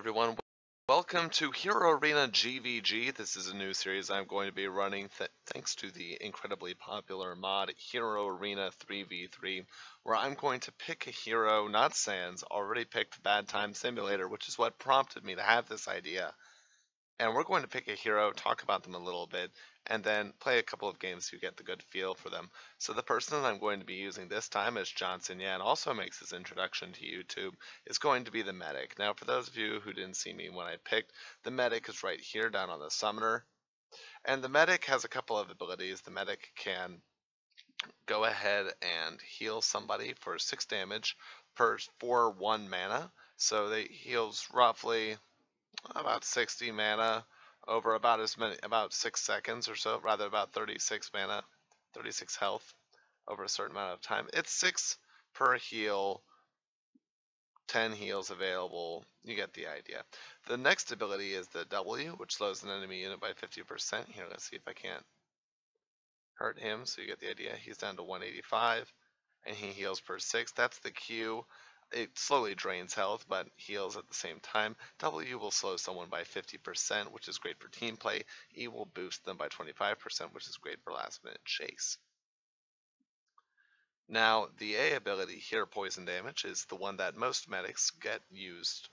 Everyone, welcome to Hero Arena GvG. This is a new series I'm going to be running thanks to the incredibly popular mod Hero Arena 3v3, where I'm going to pick a hero, not Sans, already picked Bad Time Simulator, which is what prompted me to have this idea. And we're going to pick a hero, talk about them a little bit, and then play a couple of games to get the good feel for them. So the person that I'm going to be using this time, as Johnson Yan also makes his introduction to YouTube, is going to be the Medic. Now, for those of you who didn't see me when I picked, the Medic is right here down on the Summoner. And the Medic has a couple of abilities. The Medic can go ahead and heal somebody for 6 damage for 1 mana. So they heals roughly about 60 mana over about 6 seconds or so, rather about 36 mana, 36 health over a certain amount of time. It's 6 per heal, 10 heals available. You get the idea. The next ability is the W, which slows an enemy unit by 50%. Here, let's see if I can't hurt him, so you get the idea. He's down to 185, and he heals per 6. That's the Q. It slowly drains health, but heals at the same time. W will slow someone by 50%, which is great for team play. E will boost them by 25%, which is great for last minute chase. Now, the A ability here, poison damage, is the one that most medics get used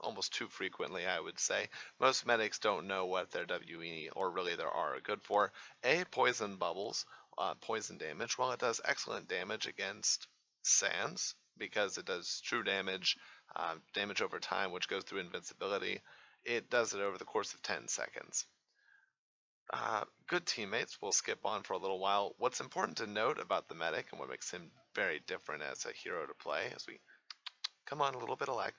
almost too frequently, I would say. Most medics don't know what their WE or really their R are good for. A, poison bubbles, poison damage. While it does excellent damage against Sans, because it does true damage, damage over time, which goes through invincibility, it does it over the course of 10 seconds. Good teammates will skip on for a little while. What's important to note about the medic and what makes him very different as a hero to play, as we come on a little bit of lag.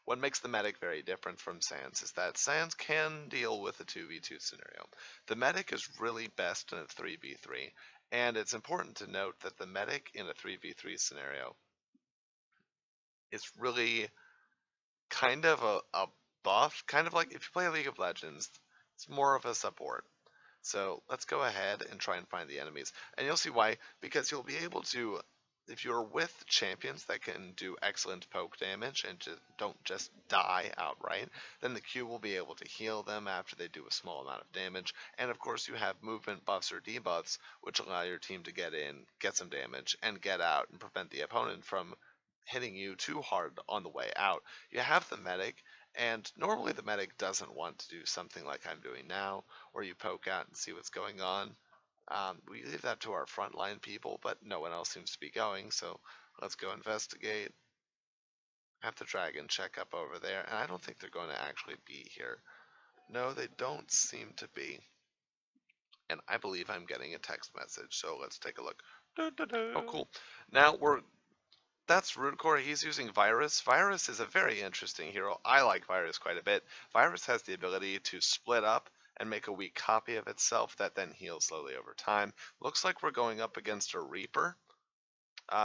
What makes the medic very different from Sans is that Sans can deal with a 2v2 scenario. The medic is really best in a 3v3, and it's important to note that the medic in a 3v3 scenario is really kind of a buff, kind of like if you play League of Legends, it's more of a support. So let's go ahead and try and find the enemies. And you'll see why, because you'll be able to, if you're with champions that can do excellent poke damage and don't just die outright, then the Q will be able to heal them after they do a small amount of damage. And of course you have movement buffs or debuffs, which allow your team to get in, get some damage, and get out and prevent the opponent from hitting you too hard on the way out. You have the medic, and normally the medic doesn't want to do something like I'm doing now, where you poke out and see what's going on. We leave that to our frontline people, but no one else seems to be going, so let's go investigate. Have the dragon check up over there, and I don't think they're going to actually be here. No, they don't seem to be. And I believe I'm getting a text message, so let's take a look. Oh, cool. Now that's Rootcore. He's using Virus. Virus is a very interesting hero. I like Virus quite a bit. Virus has the ability to split up and make a weak copy of itself that then heals slowly over time. Looks like we're going up against a Reaper,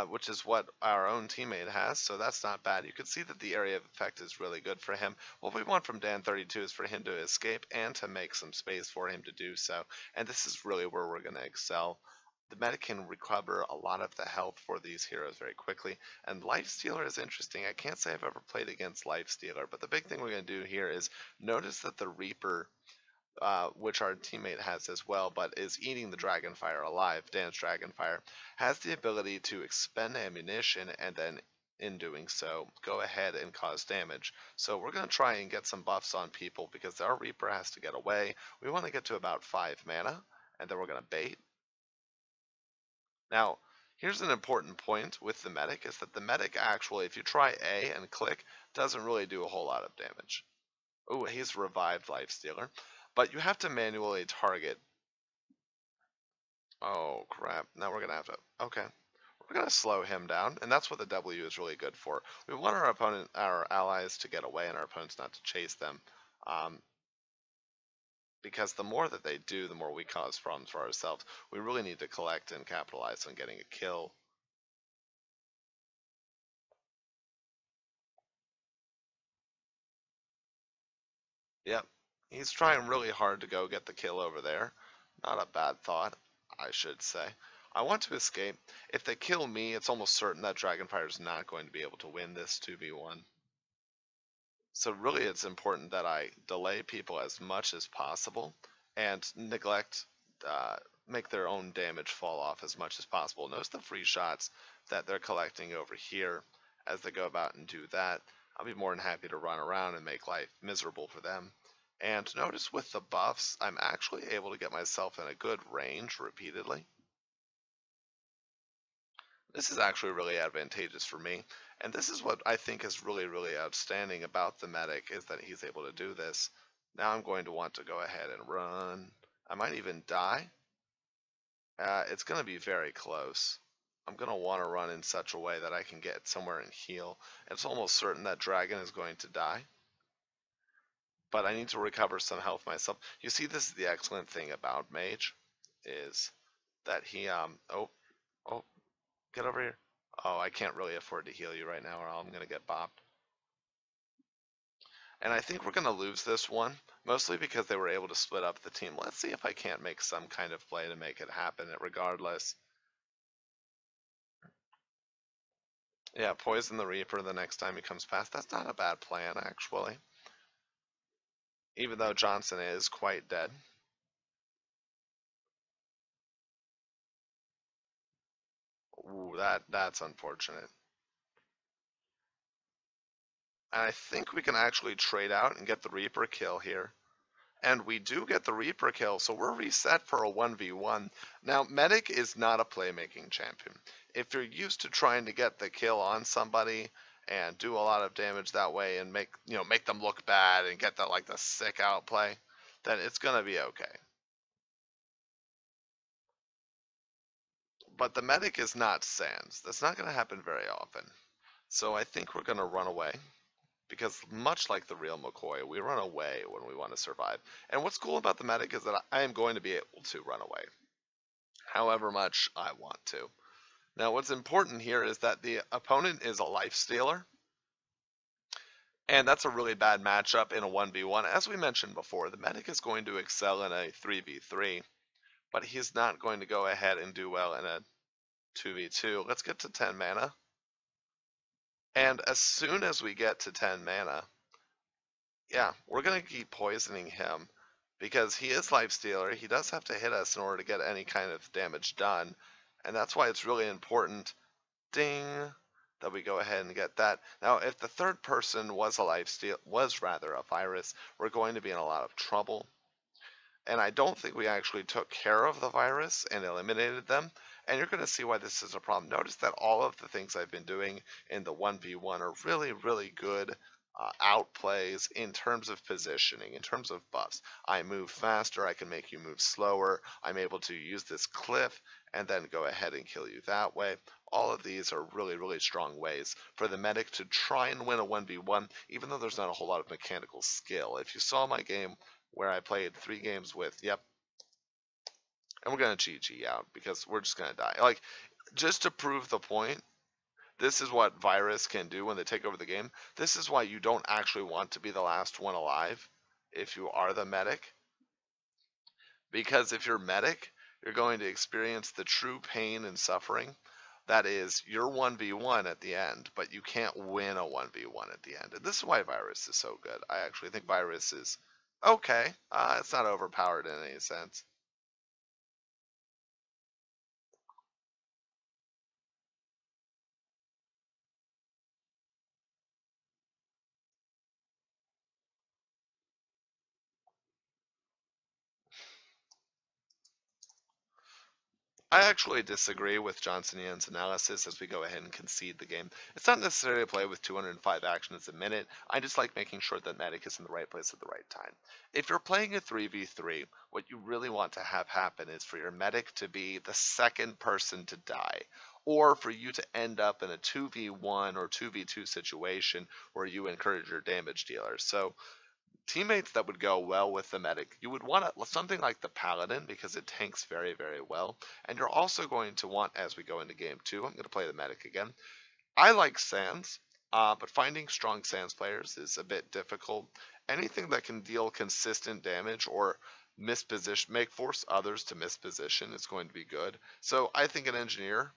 which is what our own teammate has, so that's not bad. You can see that the area of effect is really good for him. What we want from Dan32 is for him to escape and to make some space for him to do so, and this is really where we're going to excel. The medic can recover a lot of the health for these heroes very quickly, and Lifestealer is interesting. I can't say I've ever played against Lifestealer, but the big thing we're going to do here is notice that the Reaper, which our teammate has as well, but is eating the Dragonfire alive, Dan's Dragonfire, has the ability to expend ammunition and then in doing so, go ahead and cause damage. So we're going to try and get some buffs on people because our Reaper has to get away. We want to get to about 5 mana, and then we're going to bait. Now, here's an important point with the medic, is that the medic actually, if you try A and click, doesn't really do a whole lot of damage. Oh, he's revived Lifestealer. But you have to manually target. Oh, crap. Now we're going to have to... Okay. We're going to slow him down, and that's what the W is really good for. We want our allies to get away and our opponents not to chase them. Because the more that they do, the more we cause problems for ourselves. We really need to collect and capitalize on getting a kill. Yep, he's trying really hard to go get the kill over there. Not a bad thought, I should say. I want to escape. If they kill me, it's almost certain that Dragonfire is not going to be able to win this 2v1. So really it's important that I delay people as much as possible and neglect, make their own damage fall off as much as possible. Notice the free shots that they're collecting over here as they go about and do that. I'll be more than happy to run around and make life miserable for them. And notice with the buffs, I'm actually able to get myself in a good range repeatedly. This is actually really advantageous for me, and this is what I think is really, really outstanding about the medic, is that he's able to do this. Now I'm going to want to go ahead and run. I might even die. It's going to be very close. I'm going to want to run in such a way that I can get somewhere and heal. It's almost certain that dragon is going to die, but I need to recover some health myself. You see, this is the excellent thing about mage, is that he, oh, get over here. Oh, I can't really afford to heal you right now or I'm going to get bopped. And I think we're going to lose this one, mostly because they were able to split up the team. Let's see if I can't make some kind of play to make it happen regardless. Yeah, poison the Reaper the next time he comes past. That's not a bad plan, actually. Even though Johnson is quite dead. Ooh, that's unfortunate. And I think we can actually trade out and get the Reaper kill here. And we do get the Reaper kill, so we're reset for a 1v1. Now, Medic is not a playmaking champion. If you're used to trying to get the kill on somebody and do a lot of damage that way and make them look bad and get that, like, the sick outplay, then it's gonna be okay. But the Medic is not Sans. That's not gonna happen very often. So I think we're gonna run away. Because much like the real McCoy, we run away when we want to survive. And what's cool about the medic is that I am going to be able to run away, however much I want to. Now, what's important here is that the opponent is a life stealer, and that's a really bad matchup in a 1v1. As we mentioned before, the medic is going to excel in a 3v3, but he's not going to go ahead and do well in a 2v2. Let's get to 10 mana. And as soon as we get to 10 mana, yeah, we're going to keep poisoning him because he is Lifestealer. He does have to hit us in order to get any kind of damage done, and that's why it's really important, ding, that we go ahead and get that. Now, if the third person was a virus, we're going to be in a lot of trouble. And I don't think we actually took care of the virus and eliminated them. And you're going to see why this is a problem. Notice that all of the things I've been doing in the 1v1 are really, really good outplays in terms of positioning, in terms of buffs. I move faster, I can make you move slower, I'm able to use this cliff and then go ahead and kill you that way. All of these are really, really strong ways for the medic to try and win a 1v1, even though there's not a whole lot of mechanical skill. If you saw my game where I played 3 games with, yep, and we're going to GG out because we're just going to die. Like, just to prove the point, this is what Virus can do when they take over the game. This is why you don't actually want to be the last one alive if you are the medic. Because if you're medic, you're going to experience the true pain and suffering. That is, you're 1v1 at the end, but you can't win a 1v1 at the end. And this is why Virus is so good. I actually think Virus is okay. It's not overpowered in any sense. I actually disagree with Johnson Yan's analysis as we go ahead and concede the game. It's not necessarily a play with 205 actions a minute. I just like making sure that medic is in the right place at the right time. If you're playing a 3v3, what you really want to have happen is for your medic to be the second person to die, or for you to end up in a 2v1 or 2v2 situation where you encourage your damage dealers. So teammates that would go well with the medic, you would want something like the paladin because it tanks very, very well. And you're also going to want, as we go into game 2, I'm going to play the medic again. I like Sans, but finding strong Sans players is a bit difficult. Anything that can deal consistent damage or force others to misposition is going to be good. So I think an engineer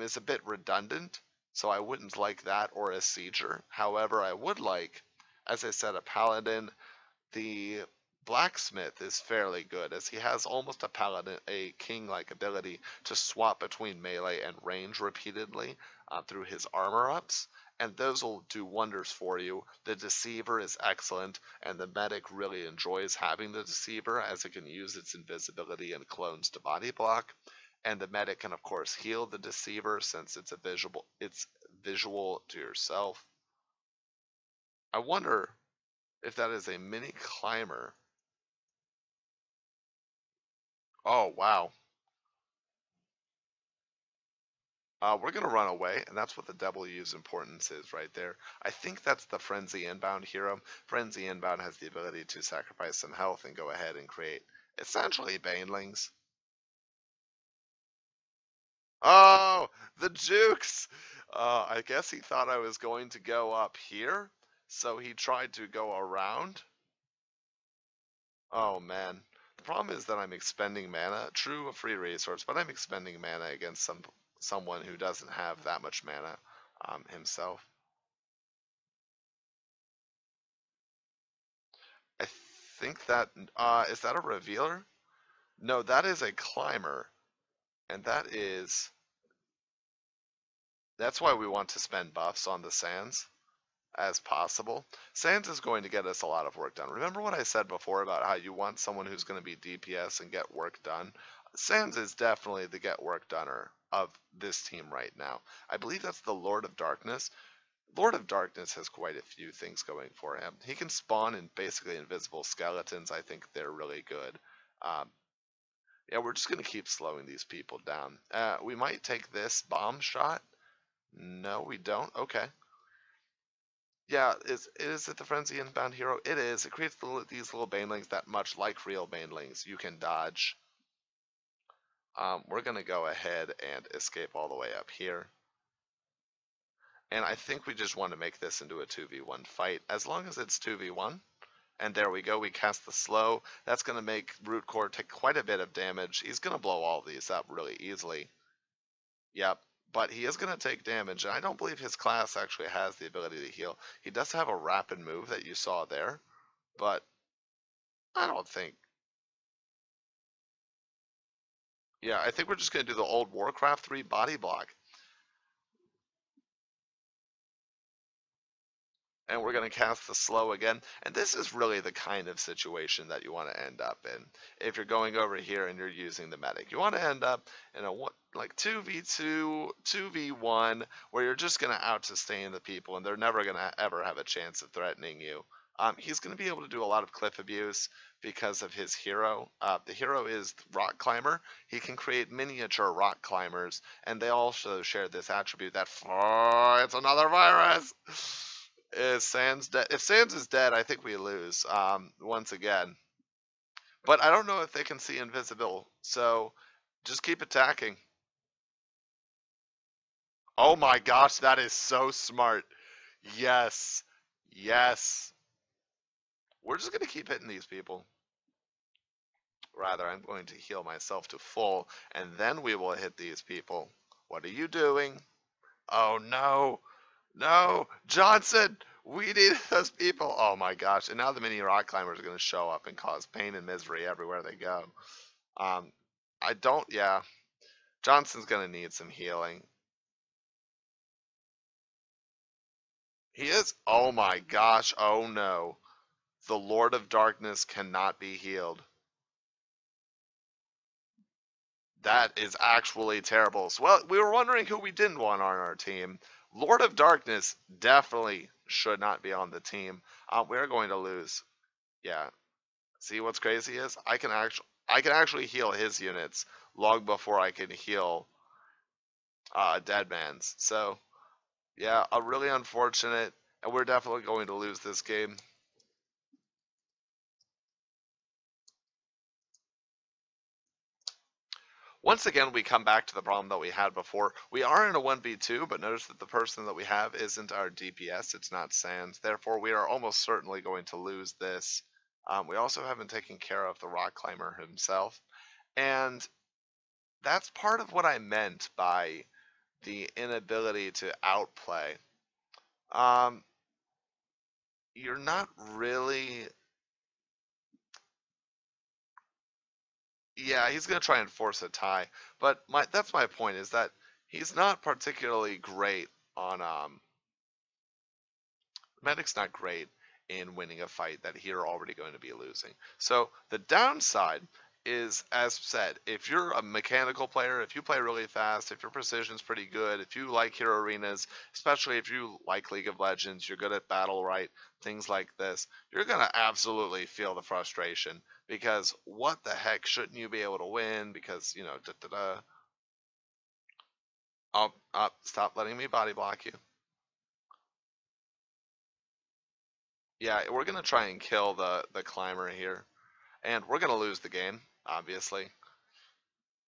is a bit redundant, so I wouldn't like that, or a sieger. However, I would like As I said, a paladin. The blacksmith is fairly good, as he has almost a king-like ability to swap between melee and range repeatedly through his armor ups, and those will do wonders for you. The deceiver is excellent, and the medic really enjoys having the deceiver, as it can use its invisibility and clones to body block. And the medic can of course heal the deceiver since it's visual to yourself. I wonder if that is a mini climber. Oh, wow. We're going to run away, and that's what the W's importance is right there. I think that's the Frenzy Inbound hero. Frenzy Inbound has the ability to sacrifice some health and go ahead and create essentially Banelings. Oh, the Jukes! I guess he thought I was going to go up here, so he tried to go around. Oh man. The problem is that I'm expending mana. True, a free resource, but I'm expending mana against someone who doesn't have that much mana himself. I think that is that a revealer? No, that is a climber, and that's why we want to spend buffs on the sands as possible. Sands is going to get us a lot of work done. Remember what I said before about how you want someone who's going to be DPS and get work done? Sands is definitely the get work doneer of this team right now. I believe that's the Lord of Darkness. Lord of Darkness has quite a few things going for him. He can spawn in basically invisible skeletons. I think they're really good. Um, yeah, we're just going to keep slowing these people down. We might take this bomb shot. No, we don't. Okay. Yeah, is it the Frenzy Inbound hero? It is. It creates these little banelings that, much like real banelings, you can dodge. We're going to go ahead and escape all the way up here. And I think we just want to make this into a 2v1 fight. As long as it's 2v1. And there we go. We cast the slow. That's going to make Root Core take quite a bit of damage. He's going to blow all these up really easily. Yep. But he is going to take damage, and I don't believe his class actually has the ability to heal. He does have a rapid move that you saw there, but I don't think. Yeah, I think we're just going to do the old Warcraft 3 body block. And we're going to cast the slow again. And this is really the kind of situation that you want to end up in. If you're going over here and you're using the medic, you want to end up in a like 2v2, 2v1, where you're just going to out-sustain the people and they're never going to ever have a chance of threatening you. He's going to be able to do a lot of cliff abuse because of his hero. The hero is Rock Climber. He can create miniature rock climbers, and they also share this attribute that, oh, it's another virus! Is Sans dead? If Sans is dead, I think we lose once again. But I don't know if they can see invisible, so just keep attacking. Oh my gosh, that is so smart. Yes. Yes. We're just going to keep hitting these people. Rather, I'm going to heal myself to full, and then we will hit these people. What are you doing? Oh no. No, Johnson, we need those people. Oh my gosh. And now the mini rock climbers are going to show up and cause pain and misery everywhere they go. Um, yeah. Johnson's going to need some healing. He is? Oh my gosh. Oh no. The Lord of Darkness cannot be healed. That is actually terrible. So, well, we were wondering who we didn't want on our team. Lord of Darkness definitely should not be on the team. We're going to lose. Yeah. See what's crazy is I can actually heal his units long before I can heal Dead Man's. So yeah, a really unfortunate, and we're definitely going to lose this game. Once again, we come back to the problem that we had before. We are in a 1v2, but notice that the person that we have isn't our DPS. It's not Sans. Therefore, we are almost certainly going to lose this. We also haven't taken care of the rock climber himself. And that's part of what I meant by the inability to outplay. you're not really. Yeah, he's gonna try and force a tie, but that's my point is that he's not particularly great on Medic's not great in winning a fight that you're already going to be losing. So the downside is, as said, if you're a mechanical player, if you play really fast, if your precision's pretty good, if you like hero arenas, especially if you like League of Legends, you're good at battle right, things like this, you're gonna absolutely feel the frustration because what the heck shouldn't you be able to win? Because da da da. Oh, stop letting me body block you. Yeah, we're gonna try and kill the climber here. And we're gonna lose the game, obviously.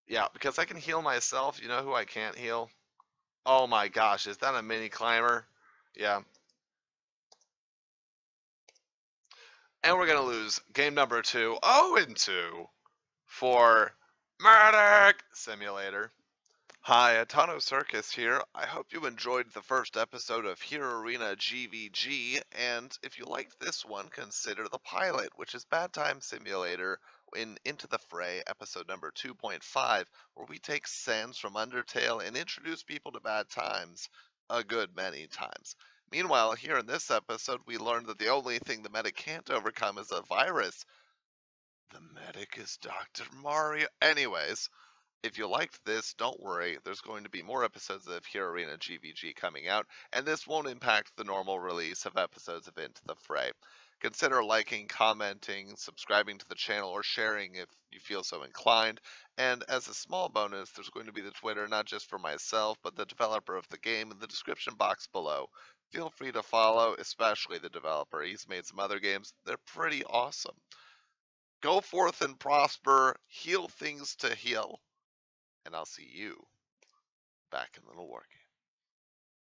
Yeah, because I can heal myself. You know who I can't heal? Oh my gosh, is that a mini climber? Yeah. And we're gonna lose game number 2, 0-2 for Murdoch Simulator. Hi, Atano Circus here. I hope you enjoyed the first episode of Hero Arena GvG, and if you liked this one, consider the pilot, which is Bad Time Simulator in Into the Fray, episode number 2.5, where we take Sans from Undertale and introduce people to bad times a good many times. Meanwhile, here in this episode, we learned that the only thing the medic can't overcome is a virus. The medic is Dr. Mario. Anyways, if you liked this, don't worry, there's going to be more episodes of Hero Arena GvG coming out, and this won't impact the normal release of episodes of Into the Fray. Consider liking, commenting, subscribing to the channel, or sharing if you feel so inclined. And as a small bonus, there's going to be the Twitter, not just for myself, but the developer of the game in the description box below. Feel free to follow, especially the developer. He's made some other games. They're pretty awesome. Go forth and prosper, heal things to heal, and I'll see you back in LittleWarGame.